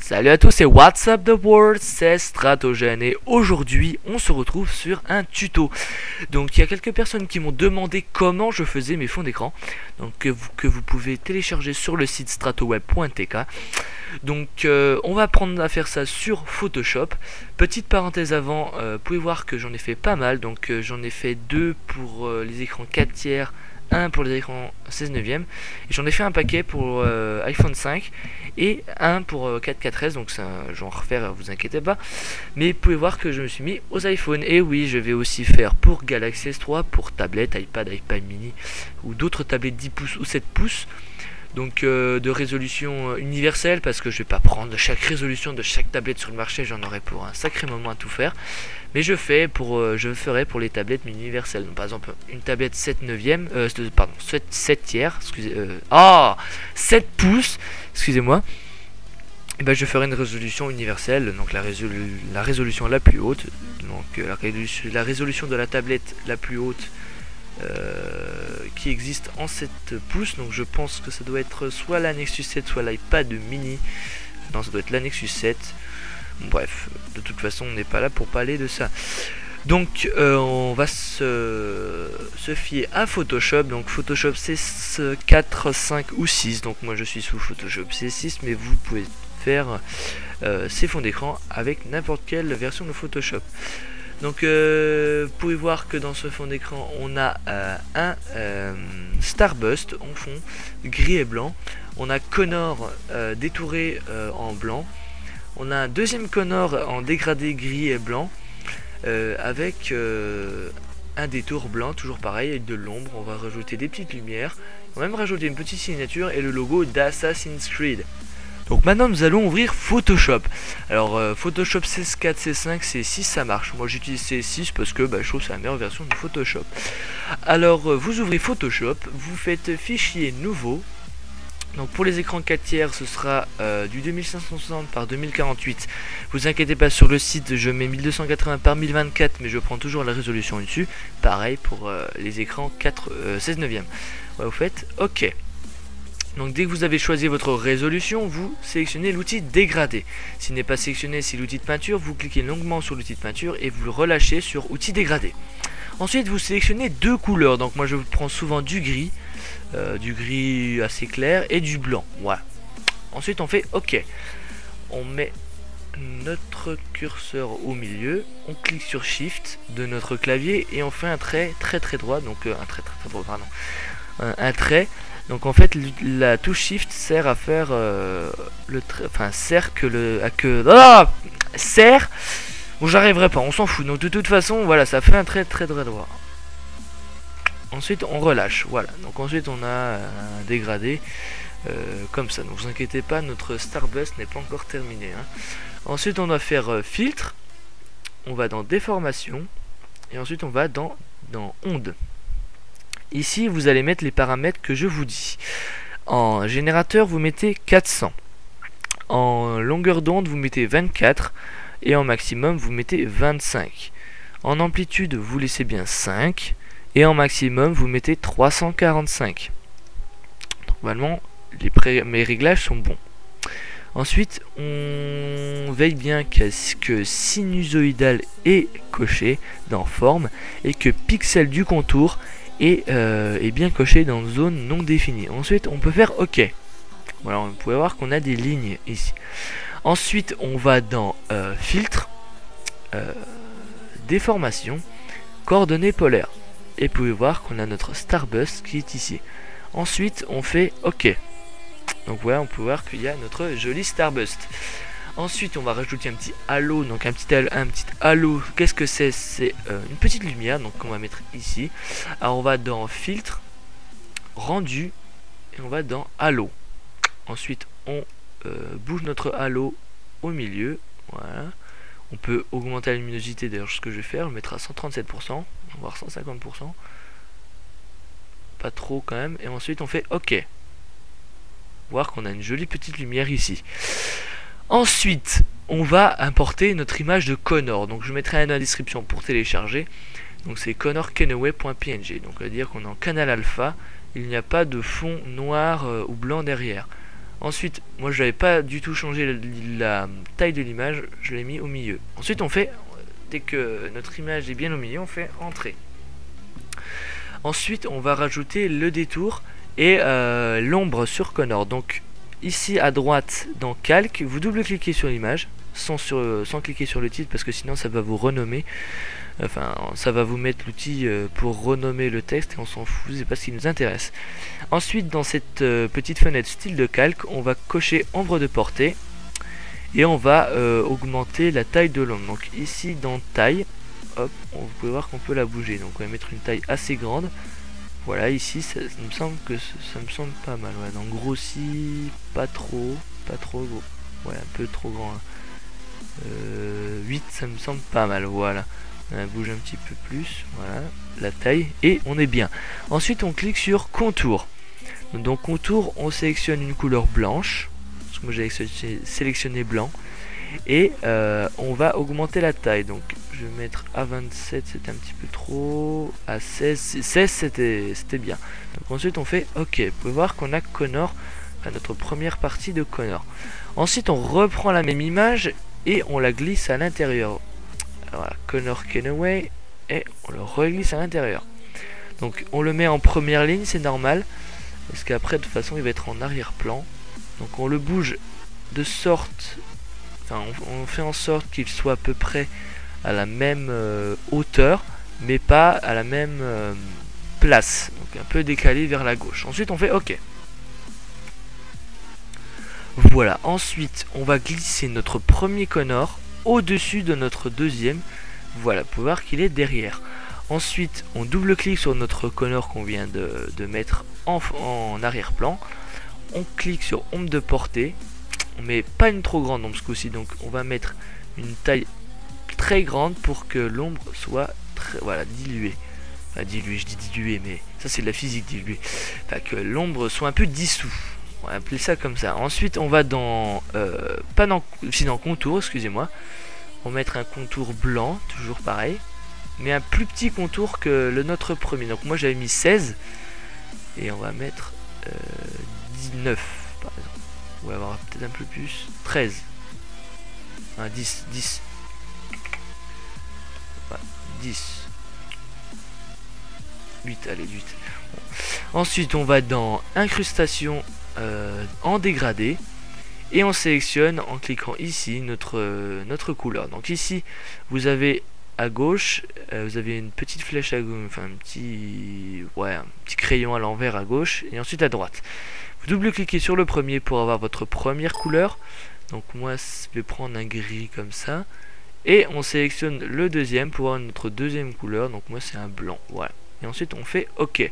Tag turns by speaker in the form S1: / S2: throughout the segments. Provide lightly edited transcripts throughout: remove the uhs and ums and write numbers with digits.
S1: Salut à tous, c'est What's Up the World, c'est Stratogène et aujourd'hui on se retrouve sur un tuto. Donc il y a quelques personnes qui m'ont demandé comment je faisais mes fonds d'écran, donc que vous pouvez télécharger sur le site stratoweb.tk. Donc on va apprendre à faire ça sur Photoshop. Petite parenthèse avant, vous pouvez voir que j'en ai fait pas mal, donc j'en ai fait 2 pour les écrans 4 tiers, 1 pour les écrans 16 neuvième, et j'en ai fait un paquet pour iPhone 5 et un pour 4S, donc je vais en refaire, vous inquiétez pas. Mais vous pouvez voir que je me suis mis aux iPhones, et oui, je vais aussi faire pour Galaxy S3, pour tablette, iPad mini ou d'autres tablettes 10 pouces ou 7 pouces. Donc de résolution universelle, parce que je vais pas prendre chaque résolution de chaque tablette sur le marché, j'en aurai pour un sacré moment à tout faire. Mais je ferai pour les tablettes universelles. Donc, par exemple une tablette 7 neuvième, pardon 7 tiers, 7 pouces, excusez-moi. Et ben je ferai une résolution universelle, donc la résolution la plus haute, donc la résolution de la tablette la plus haute qui existe en 7 pouces. Donc je pense que ça doit être soit la Nexus 7 soit l'iPad mini. Non, ça doit être la Nexus 7. Bref, de toute façon on n'est pas là pour parler de ça. Donc on va se fier à Photoshop. Donc Photoshop c'est 4, 5 ou 6. Donc moi je suis sous Photoshop C6, mais vous pouvez faire ces fonds d'écran avec n'importe quelle version de Photoshop. Donc vous pouvez voir que dans ce fond d'écran on a un Starburst en fond gris et blanc. On a Connor détouré en blanc. On a un deuxième Connor en dégradé gris et blanc avec un détour blanc, toujours pareil, avec de l'ombre. On va rajouter des petites lumières. On va même rajouter une petite signature et le logo d'Assassin's Creed. Donc maintenant nous allons ouvrir Photoshop. Alors Photoshop CS4, C5, C6 ça marche. Moi j'utilise C6 parce que je trouve que c'est la meilleure version de Photoshop. Alors vous ouvrez Photoshop, vous faites fichier nouveau. Donc pour les écrans 4 tiers ce sera du 2560 par 2048. Vous inquiétez pas, sur le site je mets 1280 par 1024, mais je prends toujours la résolution au-dessus. Pareil pour les écrans 16 neuvième. Ouais, vous faites OK. Donc dès que vous avez choisi votre résolution, vous sélectionnez l'outil dégradé. S'il n'est pas sélectionné, c'est l'outil de peinture. Vous cliquez longuement sur l'outil de peinture et vous le relâchez sur outil dégradé. Ensuite vous sélectionnez 2 couleurs. Donc moi je prends souvent du gris assez clair et du blanc. Voilà. Ensuite on fait OK. On met notre curseur au milieu, on clique sur Shift de notre clavier et on fait un trait très droit. Donc un trait. Donc en fait la touche Shift sert à faire le trait, enfin sert bon, j'arriverai pas, on s'en fout. Donc de toute façon voilà, ça fait un trait très droit. Ensuite on relâche, voilà. Donc ensuite on a un dégradé comme ça. Donc vous inquiétez pas, notre Starburst n'est pas encore terminé, hein. Ensuite on va faire filtre, on va dans déformation et ensuite on va dans onde. Ici vous allez mettre les paramètres que je vous dis. En générateur vous mettez 400, en longueur d'onde vous mettez 24 et en maximum vous mettez 25. En amplitude vous laissez bien 5 et en maximum vous mettez 345. Normalement mes réglages sont bons. Ensuite on veille bien que sinusoïdal est coché dans forme et que pixel du contour est bien coché dans zone non définie. Ensuite on peut faire OK. Voilà, vous pouvez voir qu'on a des lignes ici. Ensuite on va dans filtre, déformation, coordonnées polaires. Et vous pouvez voir qu'on a notre Starburst qui est ici. Ensuite on fait OK. Donc voilà, on peut voir qu'il y a notre joli Starburst. Ensuite on va rajouter un petit halo. Donc un petit halo, qu'est-ce que c'est? C'est une petite lumière, donc on va mettre ici. Alors on va dans filtre, rendu, et on va dans halo. Ensuite on bouge notre halo au milieu. Voilà. On peut augmenter la luminosité, d'ailleurs ce que je vais faire, je le mettre à 137%, voire 150%. Pas trop quand même. Et ensuite on fait OK. Voir qu'on a une jolie petite lumière ici. Ensuite on va importer notre image de Connor. Donc je mettrai un dans la description pour télécharger. Donc c'est connorkenaway.png. Donc ça veut dire qu'on est en canal alpha, il n'y a pas de fond noir ou blanc derrière. Ensuite, moi je n'avais pas du tout changé la taille de l'image, je l'ai mis au milieu. Ensuite on fait, dès que notre image est bien au milieu, on fait entrer. Ensuite on va rajouter le détour et l'ombre sur Connor. Donc ici à droite dans calque, vous double-cliquez sur l'image sans cliquer sur le titre parce que sinon ça va vous renommer. Enfin, ça va vous mettre l'outil pour renommer le texte et on s'en fout, c'est pas ce qui nous intéresse. Ensuite, dans cette petite fenêtre style de calque, on va cocher ombre de portée et on va augmenter la taille de l'ombre. Donc ici dans taille, hop, vous pouvez voir qu'on peut la bouger. Donc on va mettre une taille assez grande. Voilà, ici ça me semble que ça me semble pas mal. Ouais, donc grossi, pas trop gros. Ouais, un peu trop grand. Hein. 8, ça me semble pas mal. Voilà. On bouge un petit peu plus, voilà, la taille, et on est bien. Ensuite, on clique sur contour. Donc, contour, on sélectionne une couleur blanche, parce que moi j'ai sélectionné blanc, et on va augmenter la taille. Donc, je vais mettre à 27, c'était un petit peu trop, à 16 c'était bien. Donc, ensuite, on fait OK. Vous pouvez voir qu'on a Connor, enfin, notre première partie de Connor. Ensuite, on reprend la même image et on la glisse à l'intérieur. Voilà, Connorkenaway, et on le reglisse à l'intérieur. Donc on le met en première ligne, c'est normal, parce qu'après de toute façon il va être en arrière-plan. Donc on le bouge de sorte, enfin on fait en sorte qu'il soit à peu près à la même hauteur, mais pas à la même place. Donc un peu décalé vers la gauche. Ensuite on fait OK. Voilà, ensuite on va glisser notre premier Connor au-dessus de notre deuxième. Voilà, pour voir qu'il est derrière. Ensuite, on double-clique sur notre Connor qu'on vient de mettre en arrière-plan. On clique sur ombre de portée. On met pas une trop grande ombre ce coup-ci, donc on va mettre une taille très grande pour que l'ombre soit voilà, diluée. Enfin, diluée, je dis diluée, mais ça c'est de la physique diluée. Enfin, que l'ombre soit un peu dissous. On va appeler ça comme ça. Ensuite, on va dans... si dans contour, excusez-moi. On va mettre un contour blanc, toujours pareil. Mais un plus petit contour que le notre premier. Donc moi, j'avais mis 16. Et on va mettre 19, par exemple. On va avoir peut-être un peu plus. 13. Enfin, 10. 10. Enfin, 10. 8, allez, 8. Bon. Ensuite, on va dans incrustation en dégradé et on sélectionne en cliquant ici notre couleur. Donc ici vous avez à gauche vous avez une petite flèche à gauche, enfin un petit crayon à l'envers à gauche, et ensuite à droite vous double cliquez sur le premier pour avoir votre première couleur. Donc moi je vais prendre un gris comme ça et on sélectionne le deuxième pour avoir notre deuxième couleur. Donc moi c'est un blanc, voilà, et ensuite on fait OK.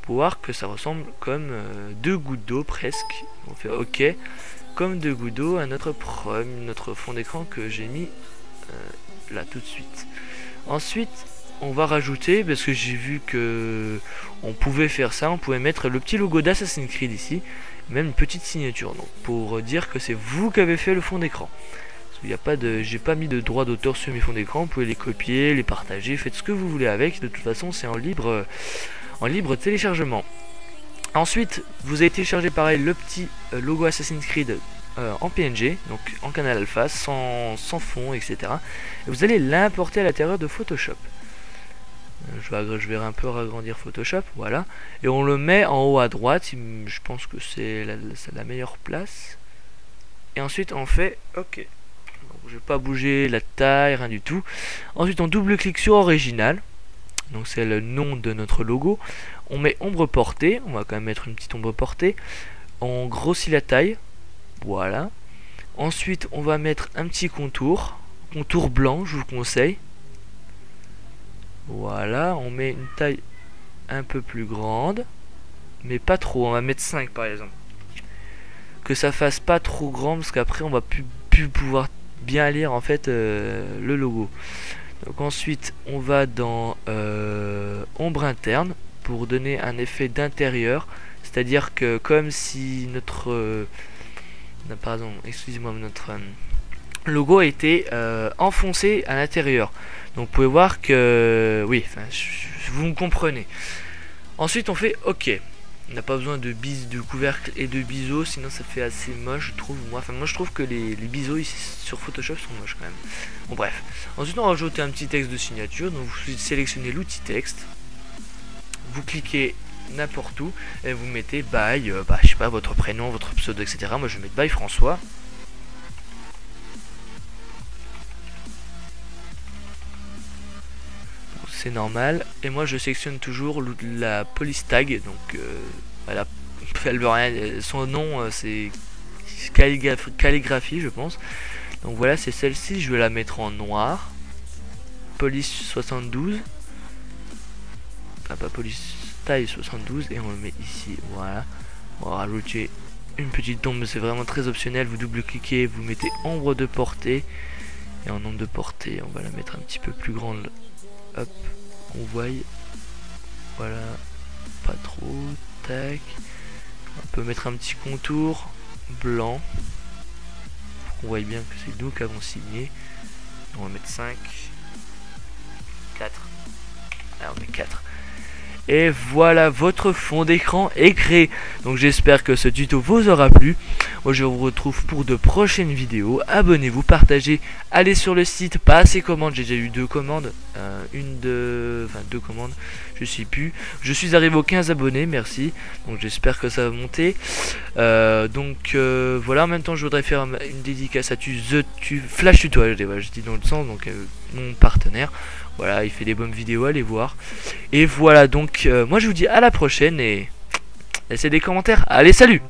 S1: Voir que ça ressemble comme deux gouttes d'eau presque. On fait OK comme deux gouttes d'eau à notre fond d'écran que j'ai mis là tout de suite. Ensuite on va rajouter, parce que j'ai vu que on pouvait faire ça, on pouvait mettre le petit logo d'Assassin's Creed ici, même une petite signature, donc pour dire que c'est vous qui avez fait le fond d'écran. Il n'y a pas de, j'ai pas mis de droit d'auteur sur mes fonds d'écran. Vous pouvez les copier, les partager, faites ce que vous voulez avec. De toute façon c'est en libre téléchargement. Ensuite, vous avez téléchargé pareil le petit logo Assassin's Creed en PNG, donc en canal alpha, sans fond, etc. Et vous allez l'importer à l'intérieur de Photoshop. Je vais un peu agrandir Photoshop, voilà. Et on le met en haut à droite, je pense que c'est la meilleure place. Et ensuite on fait OK. Donc, je vais pas bouger la taille, rien du tout. Ensuite on double-clique sur original. Donc c'est le nom de notre logo. On met ombre portée, on va quand même mettre une petite ombre portée. On grossit la taille, voilà. Ensuite on va mettre un petit contour blanc, je vous conseille. Voilà, on met une taille un peu plus grande, mais pas trop, on va mettre 5 par exemple. Que ça fasse pas trop grand, parce qu'après on va plus pouvoir bien lire en fait le logo. Donc ensuite on va dans ombre interne pour donner un effet d'intérieur, c'est à dire que comme si notre pardon, excusez-moi, logo a été enfoncé à l'intérieur. Donc vous pouvez voir que oui, vous me comprenez. Ensuite on fait OK. On n'a pas besoin de couvercle et de biseaux, sinon ça fait assez moche, je trouve. Moi je trouve que les biseaux ici sur Photoshop sont moches quand même. Bon bref. Ensuite on rajoute un petit texte de signature. Donc vous sélectionnez l'outil texte. Vous cliquez n'importe où et vous mettez by, je sais pas, votre prénom, votre pseudo, etc. Moi je vais mettre by François. C'est normal. Et moi je sélectionne toujours la police tag. Donc voilà, elle veut rien. Son nom c'est calligraphie je pense. Donc voilà, c'est celle-ci. Je vais la mettre en noir. Police 72. Enfin pas police taille 72. Et on le met ici. Voilà. On va rajouter une petite tombe. C'est vraiment très optionnel. Vous double-cliquez. Vous mettez ombre de portée. Et en ombre de portée on va la mettre un petit peu plus grande. Hop, on voit, voilà, pas trop, tac, on peut mettre un petit contour blanc, pour qu'on voit bien que c'est nous qui avons signé. On va mettre 5, 4, allez, on met 4. Et voilà, votre fond d'écran est créé. Donc j'espère que ce tuto vous aura plu. Moi je vous retrouve pour de prochaines vidéos. Abonnez-vous, partagez, allez sur le site, passez commande. J'ai déjà eu 2 commandes, deux commandes, je sais plus. Je suis arrivé aux 15 abonnés, merci. Donc j'espère que ça va monter. Voilà, en même temps je voudrais faire une dédicace à Flash Tutorial, je dis dans le sens, donc mon partenaire. Voilà, il fait des bonnes vidéos, allez voir. Et voilà, donc moi je vous dis à la prochaine et laissez des commentaires. Allez, salut!